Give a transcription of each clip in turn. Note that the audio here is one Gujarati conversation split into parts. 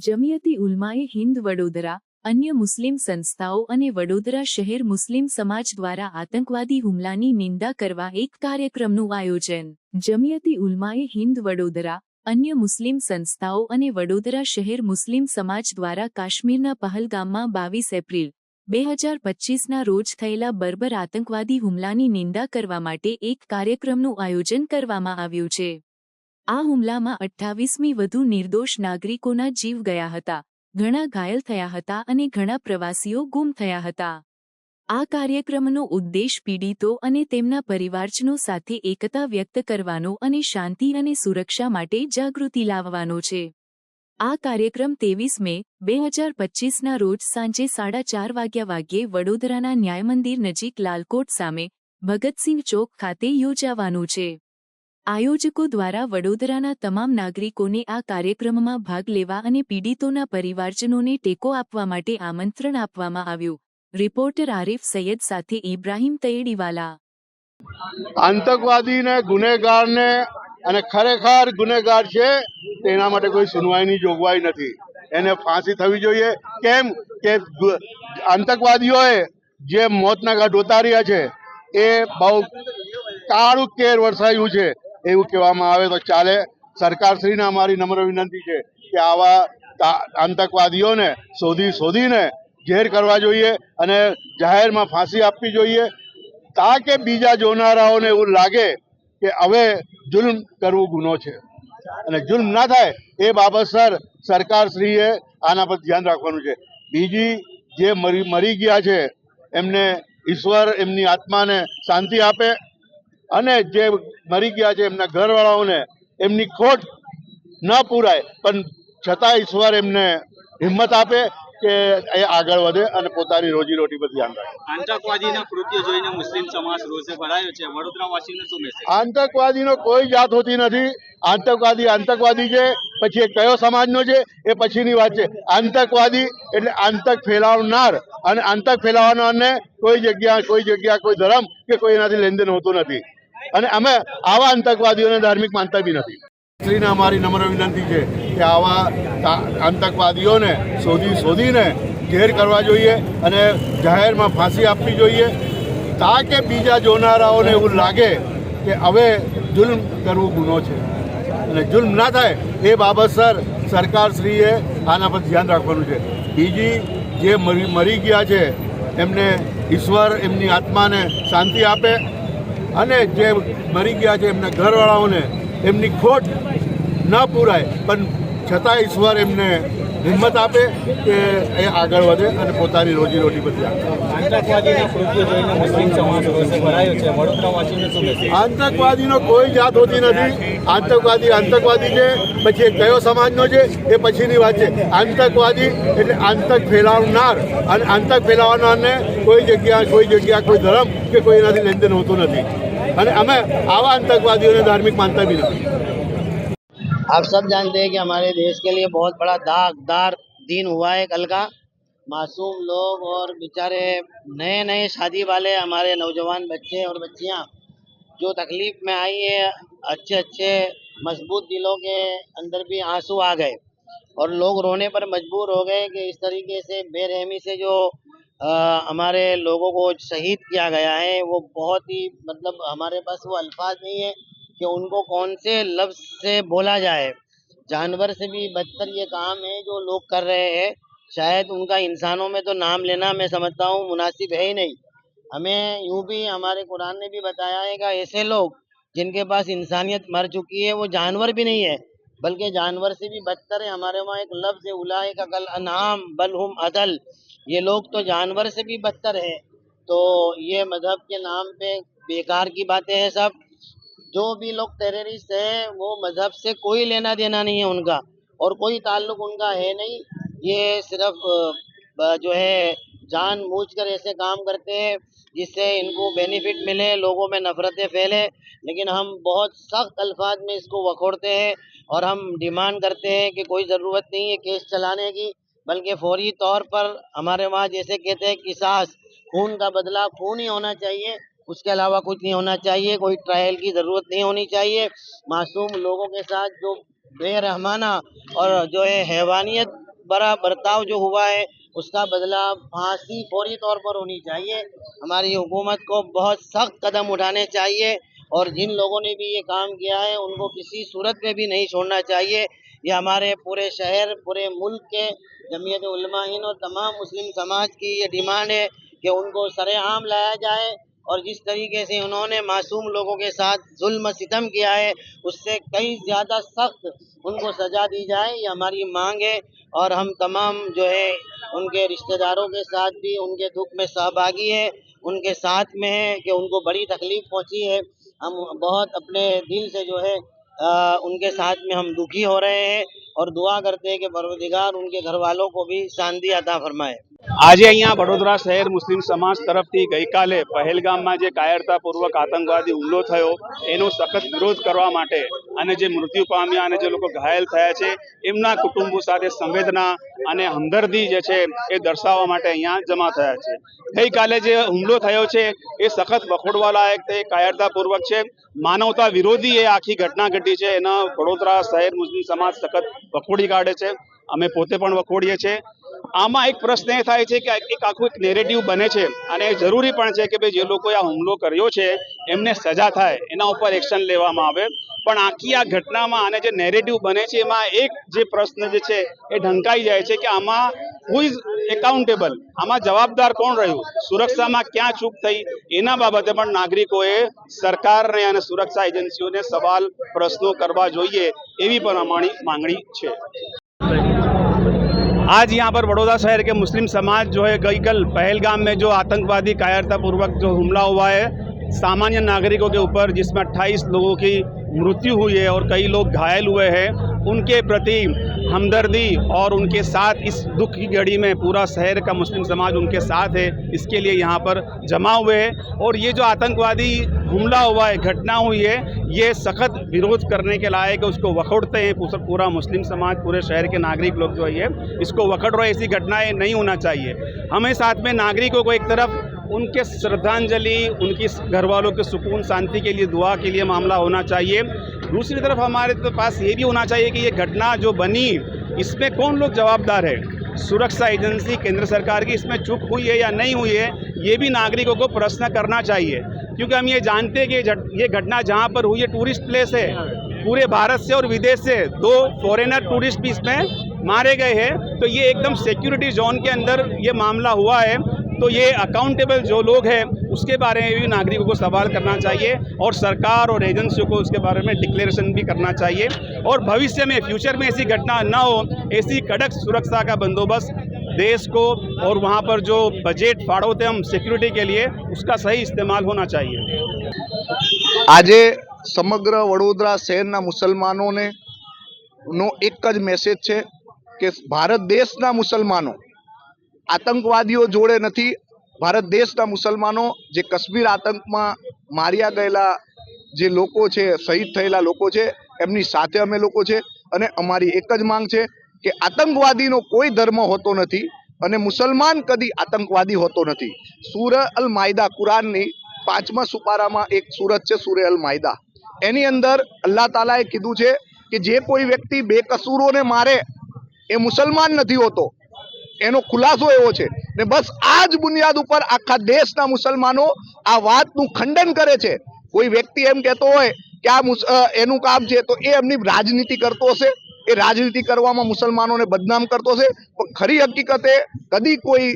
જમિયતી ઉલમાએ હિન્દ વડોદરા, અન્ય મુસ્લિમ સંસ્થાઓ અને વડોદરા શહેર મુસ્લિમ સમાજ દ્વારા આતંકવાદી હુમલાની નિંદા કરવા એક કાર્યક્રમનું આયોજન। જમિયતી ઉલમાએ હિન્દ વડોદરા, અન્ય મુસ્લિમ સંસ્થાઓ અને વડોદરા શહેર મુસ્લિમ સમાજ દ્વારા કાશ્મીરના પહલગામમાં 22 એપ્રિલ 2025ના રોજ થયેલા બર્બર આતંકવાદી હુમલાની નિંદા કરવા માટે એક કાર્યક્રમનું આયોજન કરવામાં આવ્યું છે। આ હુમલામાં 28મી વધુ નિર્દોષ નાગરિકોના જીવ ગયા હતા, ઘણા ઘાયલ થયા હતા અને ઘણા પ્રવાસીઓ ગુમ થયા હતા। આ કાર્યક્રમનો ઉદ્દેશ પીડિતો અને તેમના પરિવારજનો સાથે એકતા વ્યક્ત કરવાનો અને શાંતિ અને સુરક્ષા માટે જાગૃતિ લાવવાનો છે। આ કાર્યક્રમ 23 મે 2025ના રોજ સાંજે 4:30 વાગ્યે વડોદરાના ન્યાયમંદિર નજીક લાલકોટ સામે ભગતસિંહ ચોક ખાતે યોજાવાનું છે। આયોજકો દ્વારા વડોદરાના તમામ નાગરિકોને આ કાર્યક્રમમાં ભાગ લેવા અને પીડિતોના પરિવારજનોને ટેકો આપવા માટે આમંત્રણ આપવામાં આવ્યું। રિપોર્ટર આરિફ સૈયદ સાથે ઇબ્રાહીમ તૈયડીવાલા। આતંકવાદીને ગુનેગારને અને ખરેખર ગુનેગાર છે તેના માટે કોઈ સુનવાઈની જોગવાઈ નથી, એને ફાંસી થવી જોઈએ। કેમ કે આતંકવાદીઓએ જે મોતના ઘાટ ઉતાર્યા છે એ બહુ કાળું કેર વરસાયું છે એવું કહેવામાં આવે તો ચાલે। સરકારશ્રીને અમારી નમ્ર વિનંતી છે કે આવા આતંકવાદીઓને શોધીને જેર કરવા જોઈએ અને જાહેરમાં ફાંસી આપવી જોઈએ, તાકે બીજા જોનારાઓને એવું લાગે કે હવે જુલ્મ કરવું ગુનો છે અને જુલ્મ ના થાય એ બાબતસર સરકારશ્રીએ આના પર ધ્યાન રાખવાનું છે। બીજી જે મરી ગયા છે એમને ઈશ્વર એમની આત્માને શાંતિ આપે અને જે મરી ગયા છે એમના ઘરવાળાઓને એમની ખોટ ન પૂરાય પણ છતાં ઈશ્વર એમને હિંમત આપે કે એ આગળ વધે અને પોતાની રોજીરોટી પર ધ્યાન રાખે। આતંકવાદીના કૃત્ય જોઈને મુસ્લિમ સમાજ રોષે ભરાયો છે, વડોદરાવાસીને શું મેસેજ? આતંકવાદીનો કોઈ જાત હોતી નથી। આતંકવાદી છે, પછી એ કયો સમાજનો છે એ પછીની વાત છે। આતંકવાદી એટલે આતંક ફેલાવનાર, અને આતંક ફેલાવનારને કોઈ જગ્યા કોઈ ધર્મ કે કોઈ એનાથી લેનદેન હોતું નથી અને અમે આવા આતંકવાદીઓને ધાર્મિક માનતા બી નથી। શ્રીને અમારી નમ્ર વિનંતી છે કે આવા આતંકવાદીઓને શોધીને જેર કરવા જોઈએ અને જાહેરમાં ફાંસી આપવી જોઈએ, તાકે બીજા જોનારાઓને એવું લાગે કે હવે જુલ્મ કરવું ગુનો છે અને જુલ્મ ના થાય એ બાબતસર સરકારશ્રીએ આના પર ધ્યાન રાખવાનું છે। બીજી જે મરી ગયા છે એમને ઈશ્વર એમની આત્માને શાંતિ આપે અને જે મરી ગયા છે એમના ઘરવાળાઓને એમની ખોટ ન પૂરાય પણ છતાં ઈશ્વર એમને હિંમત આપે કે એ આગળ વધે અને પોતાની રોજીરોટી પર ધ્યાન રાખે। આતંકવાદીના કૃત્ય જોઈને મુસ્લિમ સમાજ રોષે ભરાયો છે, વડોદરાવાસીને શું મેસેજ? આતંકવાદીનો કોઈ જાત હોતી નથી। આતંકવાદી છે, પછી એ કયો સમાજનો છે એ પછીની વાત છે। આતંકવાદી એટલે આતંક ફેલાવનાર, અને આતંક ફેલાવનારને કોઈ જગ્યા કોઈ ધર્મ કે કોઈ એનાથી લેનદેન હોતું નથી અને અમે આવા આતંકવાદીઓને ધાર્મિક मानता भी नहीं। आप सब जानते हैं कि हमारे देश के लिए बहुत बड़ा दागदार दिन हुआ है कल का। मासूम लोग और बेचारे नए शादी वाले हमारे नौजवान बच्चे और बच्चियां जो तकलीफ में आई है, अच्छे मजबूत दिलों के अंदर भी आंसू आ गए और लोग रोने पर मजबूर हो गए कि इस तरीके से बेरहमी से जो हमारे लोगों को शहीद किया गया है वो बहुत ही मतलब हमारे पास वो अल्फाज नहीं है कि उनको कौन से लफ्ज से बोला जाए। जानवर से भी बदतर ये काम है जो लोग कर रहे हैं। शायद उनका इंसानों में तो नाम लेना मैं समझता हूँ मुनासिब है ही नहीं। हमें यूं भी हमारे कुरान ने भी बताया है कि ऐसे लोग जिनके पास इंसानियत मर चुकी है वो जानवर भी नहीं है बल्कि जानवर से भी बदतर है। हमारे वहाँ एक लफ्ज है उलाइका कल अनआम बल हुम अदल, ये लोग तो जानवर से भी बदतर है। तो ये मजहब के नाम पे बेकार की बातें हैं सब। जो भी लोग टेररिस्ट है वो मजहब से कोई लेना देना नहीं है उनका और कोई ताल्लुक उनका है नहीं। ये सिर्फ जो है जानबूझकर ऐसे काम करते हैं जिससे इनको बेनिफिट मिले, लोगों में नफरतें फैले। लेकिन हम बहुत सख्त अल्फाज में इसको वखोड़ते हैं और हम डिमांड करते हैं कि कोई ज़रूरत नहीं है केस चलाने की, बल्कि फौरी तौर पर हमारे वहाँ जैसे कहते हैं किसास, खून का बदला खून ही होना चाहिए, उसके अलावा कुछ नहीं होना चाहिए। कोई ट्रायल की ज़रूरत नहीं होनी चाहिए। मासूम लोगों के साथ जो बेरहमाना और जो है हैवानियत बड़ा बर्ताव जो हुआ है उसका बदला फांसी फौरी तौर पर होनी चाहिए। हमारी हुकूमत को बहुत सख्त कदम उठाने चाहिए और जिन लोगों ने भी ये काम किया है उनको किसी सूरत में भी नहीं छोड़ना चाहिए। ये हमारे पूरे शहर पूरे मुल्क के जमीयत उलमा हिंद और तमाम मुस्लिम समाज की ये डिमांड है कि उनको सरेआम लाया जाए और जिस तरीके से उन्होंने मासूम लोगों के साथ जुल्म सितम किया है उससे कई ज़्यादा सख्त उनको सज़ा दी जाए, ये हमारी मांग है। और हम तमाम जो है उनके रिश्तेदारों के साथ भी उनके दुख में सहभागी है, उनके साथ में है कि उनको बड़ी तकलीफ पहुंची है। हम बहुत अपने दिल से जो है उनके साथ में हम दुखी हो रहे हैं और दुआ करते हैं कि परवरदिगार उनके घर वालों को भी शांति अता फरमाए। આજે અહીંયા વડોદરા શહેર મુસ્લિમ સમાજ તરફથી ગઈકાલે પહેલગામમાં જે કાયરતાપૂર્વક આતંકવાદી હુમલો થયો એનો સખત વિરોધ કરવા માટે અને જે મૃત્યુ પામ્યા અને જે લોકો ઘાયલ થયા છે એમના કુટુંબો સાથે સંવેદના અને હમદર્દી જે છે એ દર્શાવવા માટે અહીંયા જમા થયા છે। ગઈકાલે જે હુમલો થયો છે એ સખત વખોડવા લાયક છે, કાયરતાપૂર્વક છે, માનવતા વિરોધી એ આખી ઘટના ઘટી છે। એના વડોદરા શહેર મુસ્લિમ સમાજ સખત વખોડી કાઢે છે, અમે પોતે પણ વખોડીએ છીએ। આમાં એક પ્રશ્ન એ થાય છે કે એક આખું એક નેરેટિવ બને છે અને જરૂરી પણ છે કે ભાઈ જે લોકોએ આ હુમલો કર્યો છે એમને સજા થાય, એના ઉપર એક્શન લેવામાં આવે। પણ આખી આ ઘટનામાં આને જે નેરેટિવ બને છે એમાં એક જે પ્રશ્ન જે છે એ ઢંકાઈ જાય છે કે આમાં હુ ઇઝ એકાઉન્ટેબલ, આમાં જવાબદાર કોણ રહ્યું, સુરક્ષામાં ક્યાં ચૂક થઈ, એના બાબતે પણ નાગરિકોએ સરકારને અને સુરક્ષા એજન્સીઓને સવાલ પ્રશ્નો કરવા જોઈએ એવી પણ અમારી માંગણી છે। आज यहाँ पर बड़ौदा शहर के मुस्लिम समाज जो है गई कल पहलगाम में जो आतंकवादी कायरतापूर्वक जो हमला हुआ है सामान्य नागरिकों के ऊपर जिसमें 28 लोगों की मृत्यु हुई है और कई लोग घायल हुए हैं, उनके प्रति हमदर्दी और उनके साथ इस दुख की घड़ी में पूरा शहर का मुस्लिम समाज उनके साथ है, इसके लिए यहाँ पर जमा हुए हैं। और ये जो आतंकवादी हमला हुआ है, घटना हुई है, ये सख्त विरोध करने के लायक है, उसको वखोड़ते हैं पूरा मुस्लिम समाज, पूरे शहर के नागरिक लोग जो है इसको वखोड़ रहे। ऐसी घटनाएं नहीं होना चाहिए। हमें साथ में नागरिकों को एक तरफ उनके श्रद्धांजलि, उनकी घर वालों के सुकून शांति के लिए दुआ के लिए मामला होना चाहिए। दूसरी तरफ हमारे पास ये भी होना चाहिए कि ये घटना जो बनी इसमें कौन लोग जवाबदार है, सुरक्षा एजेंसी केंद्र सरकार की इसमें चूक हुई है या नहीं हुई है, ये भी नागरिकों को प्रश्न करना चाहिए। क्योंकि हम ये जानते हैं कि ये घटना जहाँ पर हुई है टूरिस्ट प्लेस है, पूरे भारत से और विदेश से 2 फॉरेनर टूरिस्ट भी इसमें मारे गए हैं, तो ये एकदम सिक्योरिटी जोन के अंदर ये मामला हुआ है। तो ये अकाउंटेबल जो लोग हैं उसके बारे में भी नागरिकों को सवाल करना चाहिए और सरकार और एजेंसियों को उसके बारे में डिक्लेरेशन भी करना चाहिए और भविष्य में फ्यूचर में ऐसी घटना न हो, ऐसी कड़क सुरक्षा का बंदोबस्त देश को और वहाँ पर जो बजट फाड़ोते हम सिक्योरिटी के लिए उसका सही इस्तेमाल होना चाहिए। આજે સમગ્ર વડોદરા શહેરના મુસલમાનોને નો એક જ મેસેજ છે કે ભારત દેશના મુસલમાનો આતંકવાદીઓ જોડે નથી। ભારત દેશના મુસલમાનો જે કાશ્મીર આતંકમાં માર્યા ગયેલા જે લોકો છે, શહીદ થયેલા લોકો છે, એમની સાથે અમે લોકો છે અને અમારી એક જ માંગ છે કે આતંકવાદીનો કોઈ ધર્મ હોતો નથી અને મુસલમાન કદી આતંકવાદી હોતો નથી। સૂરહ અલ માઇદા કુરાનની 5મા સુપારામાં એક સૂરત છે સૂરહ અલ માઇદા, એની અંદર અલ્લાહ તાલાએ કીધું છે કે જે કોઈ વ્યક્તિ બેકસૂરોને મારે એ મુસલમાન નથી હોતો, એનો ખુલાસો એવો છે ને બસ આ જ બુનિયાદ ઉપર આખા દેશના મુસલમાનો આ વાતનું ખંડન કરે છે। કોઈ વ્યક્તિ એમ કહેતો હોય કે આ એનું કામ છે તો એ એમની રાજનીતિ કરતો હશે, એ રાજનીતિ કરવામાં મુસલમાનોને બદનામ કરતો હશે, પણ ખરી હકીકતે કદી કોઈ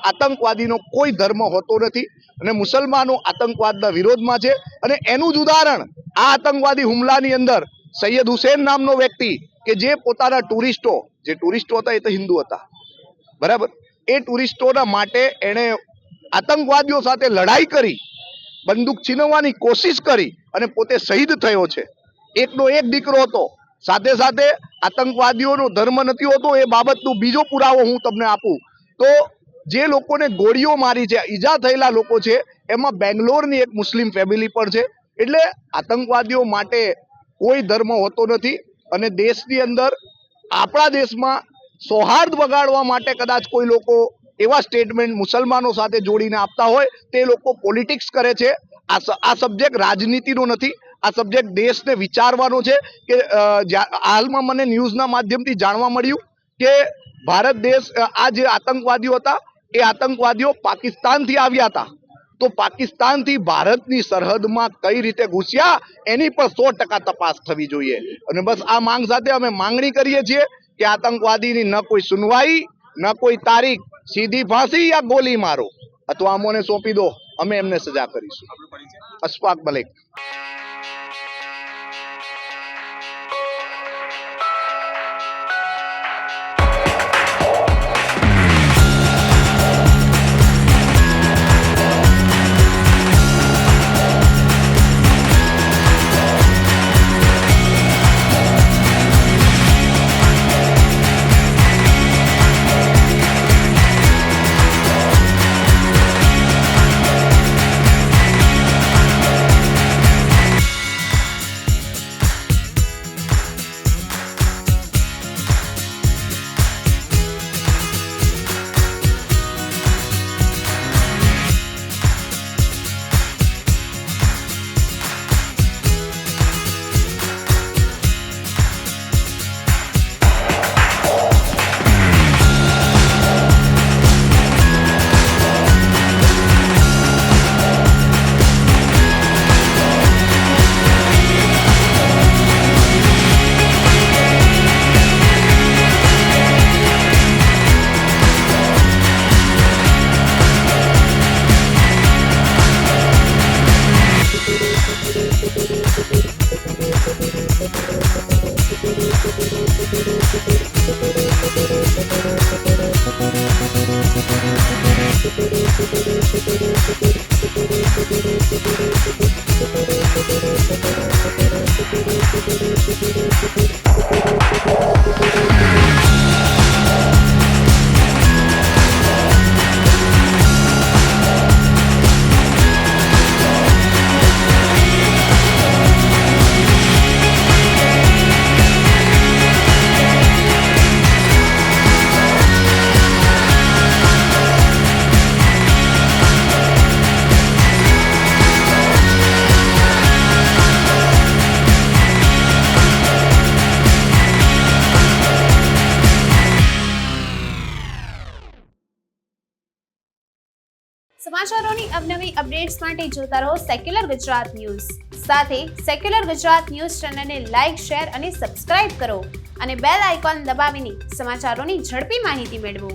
આતંકવાદીનો કોઈ ધર્મ હોતો નથી અને મુસલમાનો આતંકવાદના વિરોધમાં છે। અને એનું જ ઉદાહરણ આ આતંકવાદી હુમલાની અંદર સૈયદ હુસૈન નામનો વ્યક્તિ કે જે પોતાના ટુરિસ્ટો હતા એ તો હિન્દુ હતા, બરાબર, એ ટુરિસ્ટોના માટે એણે આતંકવાદીઓ સાથે લડાઈ કરી, બંદૂક છીનવવાની કોશિશ કરી અને પોતે શહીદ થયો છે। એકનો એક દીકરો હતો, સાથે સાથે આતંકવાદીઓનો ધર્મ નથી હોતો એ બાબતનો બીજો પુરાવો હું તમને આપું તો જે લોકોને ગોળીઓ મારી છે, ઈજા થયેલા લોકો છે, એમાં બેંગ્લોરની એક મુસ્લિમ ફેમિલી પણ છે। એટલે આતંકવાદીઓ માટે કોઈ ધર્મ હોતો નથી અને દેશની અંદર આપણા દેશમાં સૌહાર્દ બગાડવા માટે કદાચ કોઈ લોકો એવા સ્ટેટમેન્ટ મુસલમાનો સાથે જોડીને આપતા હોય તે લોકો પોલિટિક્સ કરે છે। આ સબ્જેક્ટ રાજનીતિનો નથી, આ સબ્જેક્ટ દેશને વિચારવાનો છે કે હાલમાં મને ન્યૂઝના માધ્યમથી જાણવા મળ્યું કે ભારત દેશ આ જે આતંકવાદીઓ હતા એ આતંકવાદીઓ પાકિસ્તાનથી આવ્યા હતા, તો પાકિસ્તાનથી ભારતની સરહદમાં કઈ રીતે ઘૂસ્યા એની પર 100% તપાસ થવી જોઈએ. અને બસ આ માંગ સાથે અમે માંગણી કરીએ છીએ કે આતંકવાદીની ન કોઈ સુનવાઈ, ન કોઈ તારીખ, સીધી ફાંસી યા ગોલી મારો અથવા અમોને સોંપી દો, અમે એમને સજા કરીશું. અશફાક મલિક. સમાચારોની અવનવી અપડેટ્સ માટે જોતા રહો સેક્યુલર ગુજરાત ન્યૂઝ. સાથે સેક્યુલર ગુજરાત ન્યૂઝ ચેનલને લાઇક, શેર અને સબસ્ક્રાઇબ કરો અને બેલ આઇકોન દબાવીને સમાચારોની ઝડપી માહિતી મેળવો.